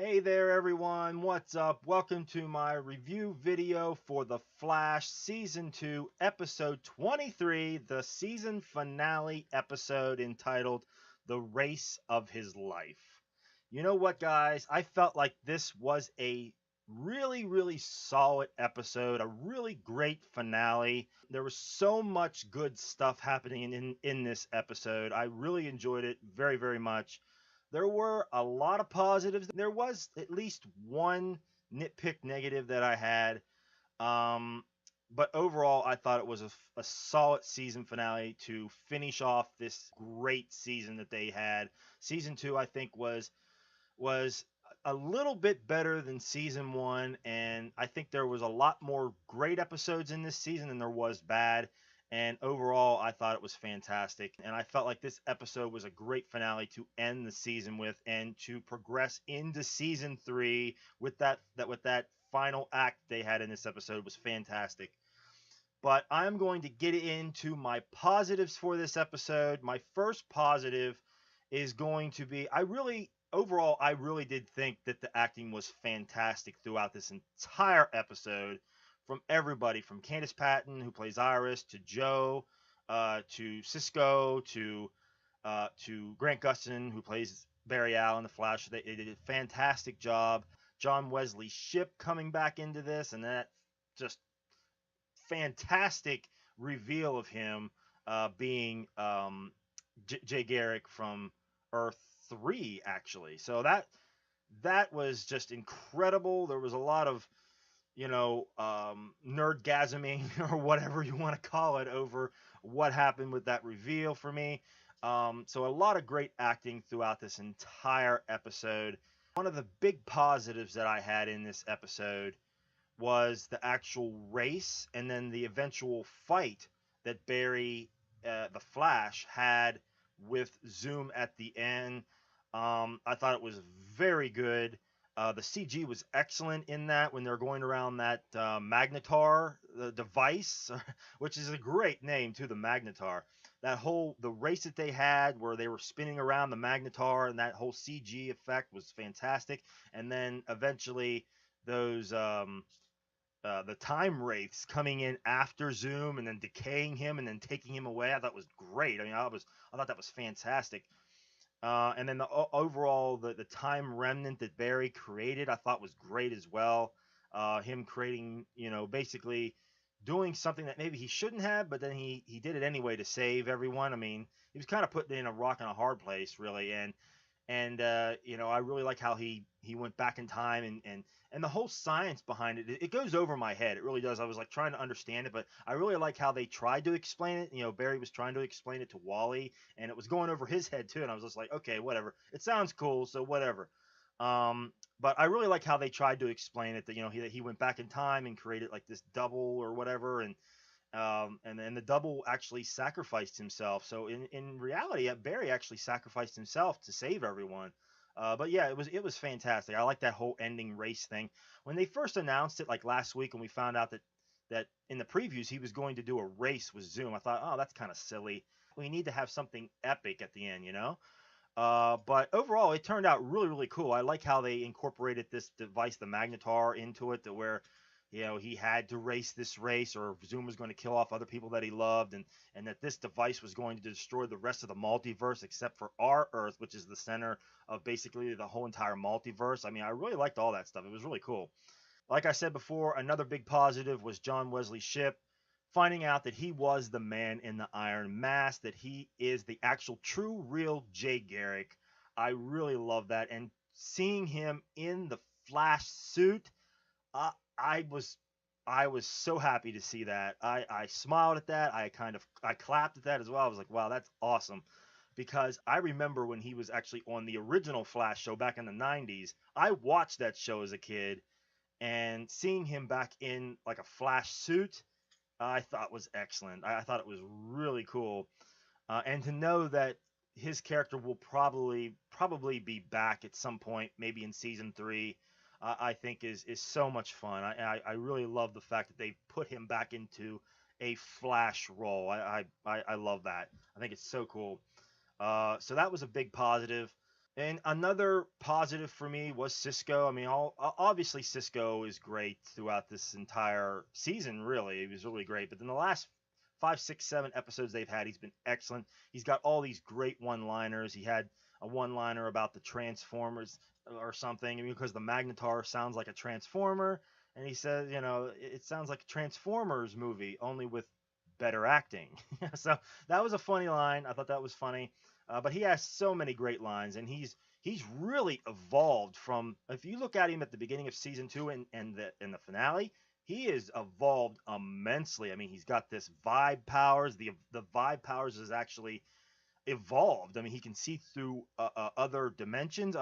Hey there everyone, what's up? Welcome to my review video for The Flash Season 2, Episode 23, the season finale episode entitled The Race of His Life. You know what, guys? I felt like this was a really solid episode, a really great finale. There was so much good stuff happening in this episode. I really enjoyed it very much. There were a lot of positives. There was at least one nitpick negative that I had. Um, but overall, I thought it was a solid season finale to finish off this great season that they had. Season 2, I think, was a little bit better than season 1, and I think there was a lot more great episodes in this season than there was bad. And overall, I thought it was fantastic, and I felt like this episode was a great finale to end the season with, and to progress into season 3 with that final act they had in this episode was fantastic. But I'm going to get into my positives for this episode. My first positive is going to be overall, I really did think that the acting was fantastic throughout this entire episode, from everybody, from Candice Patton, who plays Iris, to Joe, to Cisco, to Grant Gustin, who plays Barry Allen, the Flash. They did a fantastic job. Wesley Shipp coming back into this, and that just fantastic reveal of him being Jay Garrick from Earth 3, actually. So that was just incredible. There was a lot of nerdgasming or whatever you want to call it over what happened with that reveal for me. So a lot of great acting throughout this entire episode. One of the big positives that I had in this episode was the actual race, and then the eventual fight that Barry, the Flash, had with Zoom at the end. I thought it was very good. The CG was excellent in that when they're going around that Magnetar the device, which is a great name too, the Magnetar. The race that they had where they were spinning around the Magnetar, and that whole CG effect was fantastic. And then eventually those the time wraiths coming in after Zoom and then decaying him and then taking him away. I thought was great. I thought that was fantastic. And then overall the time remnant that Barry created, I thought was great as well. Him creating, basically doing something that maybe he shouldn't have, but then he did it anyway to save everyone. I mean, he was kind of put in a rock and a hard place, really. And I really like how he went back in time, and the whole science behind it goes over my head. It really does. I was like trying to understand it, but I really like how they tried to explain it. Barry was trying to explain it to Wally, and it was going over his head too, and I was just like, okay, whatever, it sounds cool, so whatever. But I really like how they tried to explain it, that he went back in time and created like this double or whatever, and then the double actually sacrificed himself. So in reality, Barry actually sacrificed himself to save everyone. But yeah, it was fantastic. I like that whole ending race thing. When they first announced it, like last week, when we found out that in the previews he was going to do a race with Zoom, I thought, oh, that's kind of silly. We need to have something epic at the end. But overall, it turned out really cool. I like how they incorporated this device, the Magnetar, into it, to where he had to race this race, or Zoom was going to kill off other people that he loved, and that this device was going to destroy the rest of the multiverse except for our Earth, which is the center of basically the whole entire multiverse. I mean, I really liked all that stuff. It was really cool. Like I said before, another big positive was John Wesley Shipp finding out that he was the man in the iron mask, that he is the actual true real Jay Garrick. I really love that, and seeing him in the Flash suit, uh, I was so happy to see that. I smiled at that. I clapped at that as well. I was like, wow, that's awesome. Because I remember when he was actually on the original Flash show back in the 90s. I watched that show as a kid, and seeing him back in like a Flash suit, I thought was excellent. I thought it was really cool. And to know that his character will probably be back at some point, maybe in season 3, I think is so much fun. I really love the fact that they put him back into a Flash role. I love that. I think it's so cool. So that was a big positive. And another positive for me was Cisco. I mean, obviously Cisco is great throughout this entire season. Really, he was really great. But in the last 5, 6, 7 episodes they've had, he's been excellent. He's got all these great one-liners. He had a one-liner about the Transformers or something, because the Magnetar sounds like a Transformer, and he says, it sounds like a Transformers movie, only with better acting. So that was a funny line. I thought that was funny. But he has so many great lines, and he's really evolved from. If you look at him at the beginning of season 2 and the finale, he is evolved immensely. I mean, he's got this vibe powers. The vibe powers is actually evolved. I mean, he can see through other dimensions,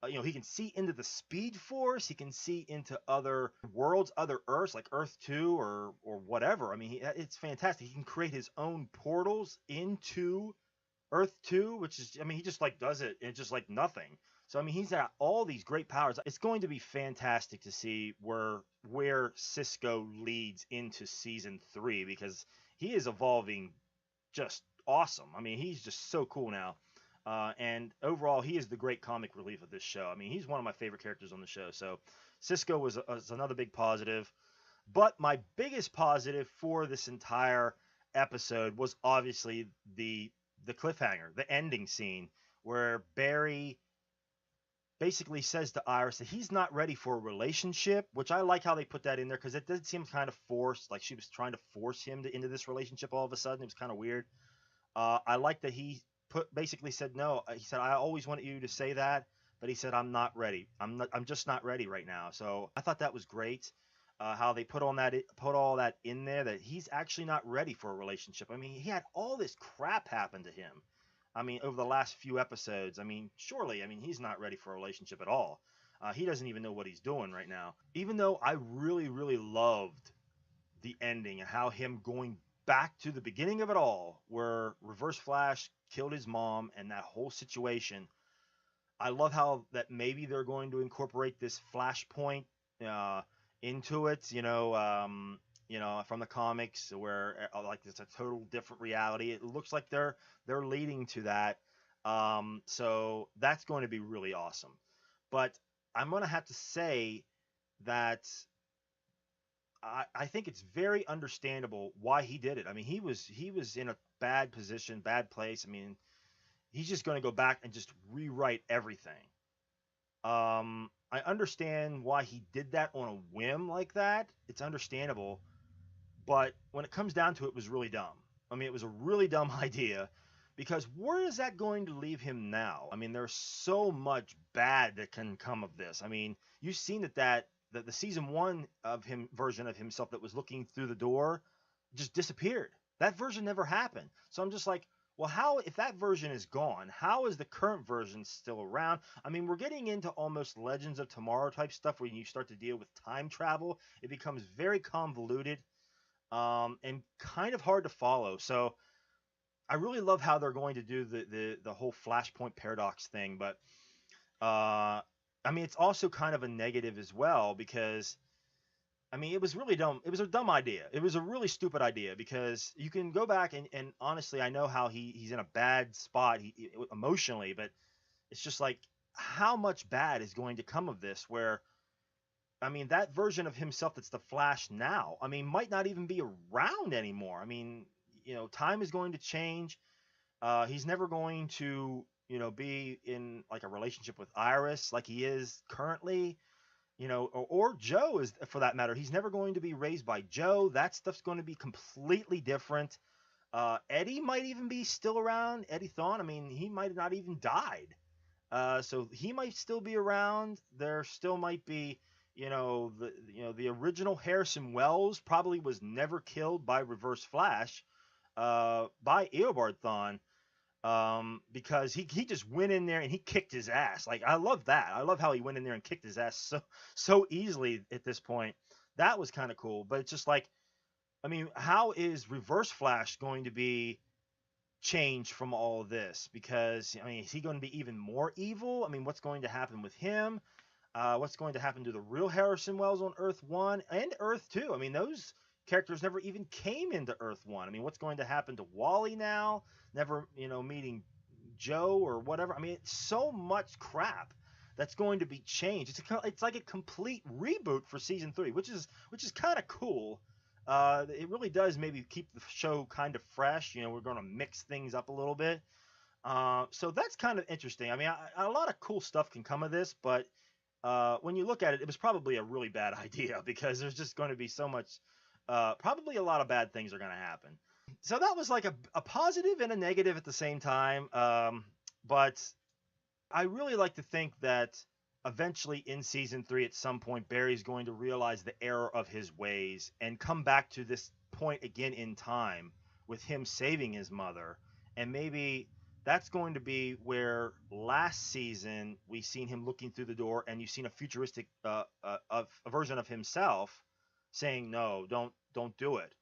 he can see into the Speed Force. He can see into other worlds, other Earths, like Earth 2 or whatever. I mean, it's fantastic. He can create his own portals into Earth 2, which is, I mean, he just like does it and just like nothing. So I mean, he's got all these great powers. It's going to be fantastic to see where Cisco leads into season 3, because he is evolving just awesome. I mean, he's just so cool now. And overall, he is the great comic relief of this show. I mean, he's one of my favorite characters on the show. So Cisco was another big positive. But my biggest positive for this entire episode was obviously the cliffhanger, the ending scene, where Barry basically says to Iris that he's not ready for a relationship, which I like how they put that in there, because it did seem kind of forced, like she was trying to force him into this relationship all of a sudden. It was kind of weird. I like that he basically said no. He said, I always wanted you to say that, but he said, I'm not ready. I'm just not ready right now. So I thought that was great. How they put all that in there, that he's actually not ready for a relationship. I mean, he had all this crap happen to him. I mean, over the last few episodes. I mean, surely, I mean, he's not ready for a relationship at all. He doesn't even know what he's doing right now. Even though I really, really loved the ending and how him going back to the beginning of it all, where Reverse Flash killed his mom and that whole situation. I love how that maybe they're going to incorporate this Flashpoint uh, into it, from the comics, where like it's a total different reality. It looks like they're leading to that. So that's going to be really awesome. But I'm going to have to say that I think it's very understandable why he did it. I mean, he was in a bad position, bad place. I mean, he's just going to go back and just rewrite everything. I understand why he did that on a whim like that. It's understandable, but when it comes down to it, it was really dumb. I mean, it was a really dumb idea, because where is that going to leave him now? I mean, there's so much bad that can come of this. I mean, you've seen that the season 1 of him version of himself that was looking through the door just disappeared. That version never happened. So I'm just like, well, how, if that version is gone, how is the current version still around? I mean, we're getting into almost Legends of Tomorrow type stuff, where you start to deal with time travel. It becomes very convoluted, and kind of hard to follow. So I really love how they're going to do the whole Flashpoint paradox thing. But I mean, it's also kind of a negative as well, because I mean, it was really dumb. It was a dumb idea. It was a really stupid idea, because you can go back and honestly, I know how he's in a bad spot emotionally, but it's just like, how much bad is going to come of this? Where, I mean, that version of himself that's the Flash now, I mean, might not even be around anymore. I mean, time is going to change. He's never going to, be in like a relationship with Iris like he is currently, or Joe, is for that matter. He's never going to be raised by Joe. That stuff's going to be completely different. Eddie might even be still around. Eddie Thawne, I mean, he might have not even died. So he might still be around. There still might be, the original Harrison Wells probably was never killed by Reverse Flash, by Eobard Thawne, because he just went in there and he kicked his ass. Like, I love that. I love how he went in there and kicked his ass so easily at this point. That was kind of cool. But it's just like, I mean, how is Reverse Flash going to be changed from all of this? Because, I mean, is he going to be even more evil? I mean, what's going to happen with him? What's going to happen to the real Harrison Wells on Earth 1 and Earth 2? I mean, those characters never even came into Earth 1. I mean, what's going to happen to Wally now? Never, meeting Joe or whatever. I mean, it's so much crap that's going to be changed. It's like a complete reboot for season 3, which is kind of cool. It really does maybe keep the show kind of fresh. We're going to mix things up a little bit. So that's kind of interesting. I mean, a lot of cool stuff can come of this, but when you look at it, it was probably a really bad idea because there's just going to be so much. Probably a lot of bad things are going to happen. So that was like a positive and a negative at the same time. But I really like to think that eventually in season 3, at some point, Barry's going to realize the error of his ways and come back to this point again in time with him saving his mother. And maybe that's going to be where last season we seen him looking through the door and you've seen a futuristic of a version of himself saying, no, don't do it.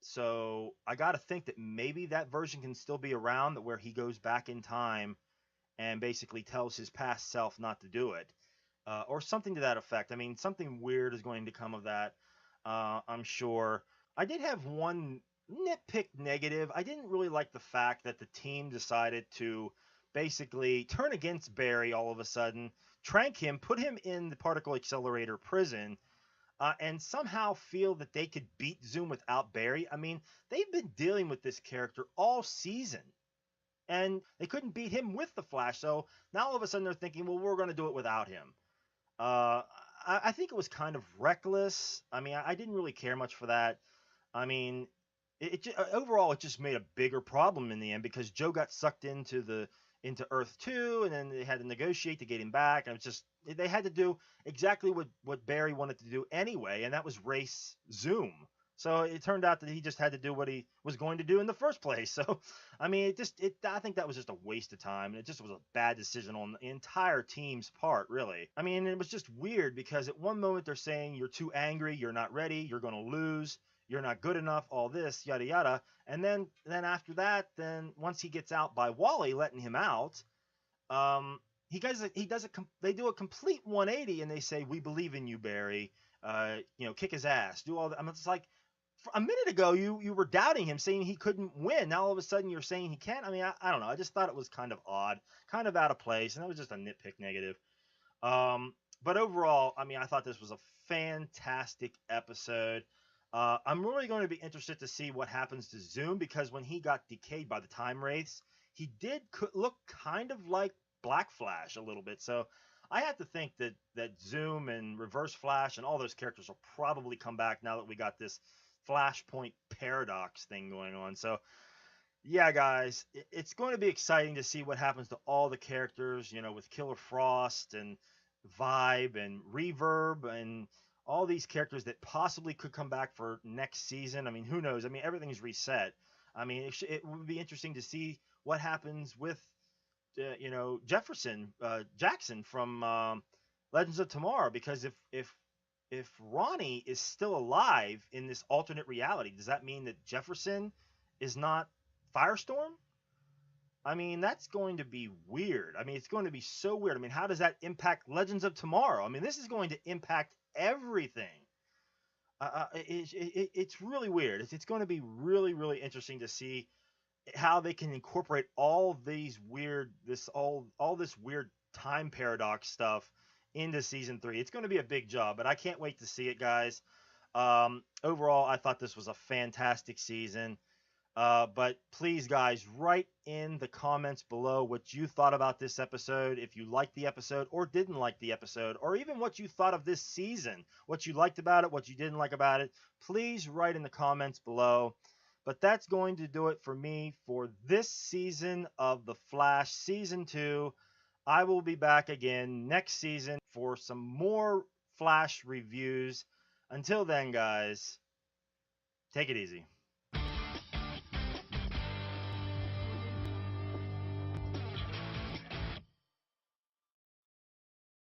So I got to think that maybe that version can still be around, that where he goes back in time and basically tells his past self not to do it, or something to that effect. I mean, something weird is going to come of that, I'm sure. I did have one nitpick negative. I didn't really like the fact that the team decided to basically turn against Barry all of a sudden, trank him, put him in the particle accelerator prison, and somehow feel that they could beat Zoom without Barry. I mean, they've been dealing with this character all season, and they couldn't beat him with the Flash. So now all of a sudden they're thinking, well, we're going to do it without him. I think it was kind of reckless. I mean, I didn't really care much for that. I mean, overall, it just made a bigger problem in the end because Joe got sucked into Earth 2, and then they had to negotiate to get him back. And it was just, they had to do exactly what Barry wanted to do anyway, and that was race Zoom. So it turned out that he just had to do what he was going to do in the first place. So, I mean, I think that was just a waste of time. And it just was a bad decision on the entire team's part, really. I mean, it was just weird because at one moment they're saying you're too angry, you're not ready, you're going to lose, you're not good enough, all this, yada, yada. And then after that, then once he gets out by Wally letting him out, they do a complete 180 and they say, we believe in you, Barry. Kick his ass, do all that. I mean, it's like, a minute ago you were doubting him, saying he couldn't win. Now all of a sudden you're saying he can. I mean, I don't know. I just thought it was kind of odd, kind of out of place, and that was just a nitpick negative. But overall, I mean, I thought this was a fantastic episode. I'm really going to be interested to see what happens to Zoom, because when he got decayed by the time wraiths, he did look kind of like Black Flash a little bit. So I have to think that Zoom and Reverse Flash and all those characters will probably come back now that we got this Flashpoint paradox thing going on. So yeah, guys, it's going to be exciting to see what happens to all the characters, with Killer Frost and Vibe and Reverb and all these characters that possibly could come back for next season. I mean, who knows? I mean, everything's reset. I mean, it would be interesting to see what happens with Jackson from Legends of Tomorrow, because if Ronnie is still alive in this alternate reality, does that mean that Jefferson is not Firestorm? I mean, that's going to be weird. I mean, it's going to be so weird. I mean, how does that impact Legends of Tomorrow? I mean, this is going to impact everything. It's really weird. It's going to be really, really interesting to see how they can incorporate all this weird time paradox stuff into season 3. It's going to be a big job, but I can't wait to see it, guys. Overall, I thought this was a fantastic season. But please, guys, write in the comments below what you thought about this episode, if you liked the episode or didn't like the episode, or even what you thought of this season, what you liked about it, what you didn't like about it. Please write in the comments below. But that's going to do it for me for this season of The Flash, Season 2. I will be back again next season for some more Flash reviews. Until then, guys, take it easy.